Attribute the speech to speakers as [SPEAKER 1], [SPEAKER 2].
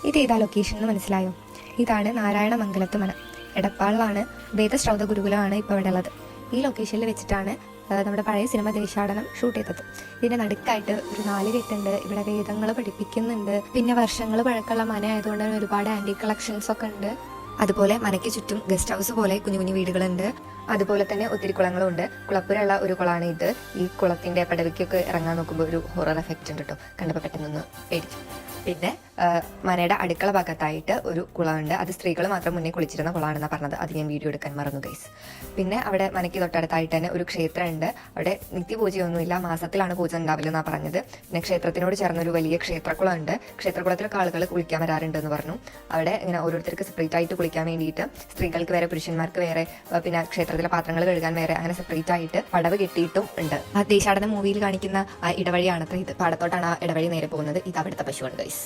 [SPEAKER 1] ഇത് ഏതാ ലൊക്കേഷൻ എന്ന് മനസ്സിലായോ? ഇതാണ് നാരായണമംഗലത്ത് മന. എടപ്പാളിലാണ്. വേദശ്രൗത ഗുരുകുലമാണ് ഇപ്പോൾ ഇവിടെ ഉള്ളത്. ഈ ലൊക്കേഷനിൽ വെച്ചിട്ടാണ് നമ്മുടെ പഴയ സിനിമ ദേശാടനം ഷൂട്ട് ചെയ്തത്. ഇതിന്റെ നടുക്കായിട്ട് ഒരു 4 കെട്ടുണ്ട്. ഇവിടെ വേദങ്ങൾ പഠിപ്പിക്കുന്നുണ്ട്. പിന്നെ വർഷങ്ങൾ പഴക്കമുള്ള മന ആയതുകൊണ്ട് തന്നെ ഒരുപാട് ആന്റി കളക്ഷൻസ് ഒക്കെ ഉണ്ട്. അതുപോലെ മനയ്ക്ക് ചുറ്റും ഗസ്റ്റ് ഹൗസ് പോലെ കുഞ്ഞു കുഞ്ഞു വീടുകളുണ്ട്. അതുപോലെ തന്നെ ഒത്തിരി കുളങ്ങളും ഉണ്ട്. കുളപ്പുരയുള്ള ഒരു കുളമാണ് ഇത്. ഈ കുളത്തിന്റെ പടവിക്കൊക്കെ ഇറങ്ങാൻ നോക്കുമ്പോൾ ഒരു ഹൊറർ എഫക്റ്റ് ഉണ്ട് കേട്ടോ. കണ്ടപ്പോൾ പെട്ടെന്നൊന്ന് പേടിച്ചു. പിന്നെ മനയുടെ അടുക്കള ഭാഗത്തായിട്ട് ഒരു കുളമുണ്ട്. അത് സ്ത്രീകൾ മാത്രം മുന്നേ കുളിച്ചിരുന്ന കുളമാണെന്നാണ് പറഞ്ഞത്. അത് ഞാൻ വീഡിയോ എടുക്കാൻ മറന്നു ഗൈസ്. പിന്നെ അവിടെ മനയ്ക്ക് തൊട്ടടുത്തായിട്ട് തന്നെ ഒരു ക്ഷേത്രമുണ്ട്. അവിടെ നിത്യപൂജയൊന്നുമില്ല, മാസത്തിലാണ് പൂജ ഉണ്ടാവില്ലെന്നാണ് പറഞ്ഞത്. പിന്നെ ക്ഷേത്രത്തിനോട് ചേർന്നൊരു വലിയ ക്ഷേത്രക്കുളമുണ്ട്. ക്ഷേത്രക്കുളത്തിലൊക്കെ ആളുകൾ കുളിക്കാൻ വരാറുണ്ടെന്ന് പറഞ്ഞു. അവിടെ ഇങ്ങനെ ഓരോരുത്തർക്ക് സെപ്പറേറ്റ് ആയിട്ട് കുളിക്കാൻ വേണ്ടിയിട്ട് സ്ത്രീകൾക്ക് വേറെ, പുരുഷന്മാർക്ക് വേറെ, പിന്നെ ക്ഷേത്രത്തിലെ പാത്രങ്ങൾ കഴുകാൻ വേറെ, അങ്ങനെ സെപ്പറേറ്റ് ആയിട്ട് പടവ് കെട്ടിയിട്ടും ഉണ്ട്. ആ ദേശാടന മൂവിയിൽ കാണിക്കുന്ന ആ ഇടവഴിയാണത്ര ഇത്. പാടത്തോട്ടാണ് ആ ഇടവഴി നേരെ പോകുന്നത്. ഇത് അവിടുത്തെ പശുവാണ് ഗൈസ്.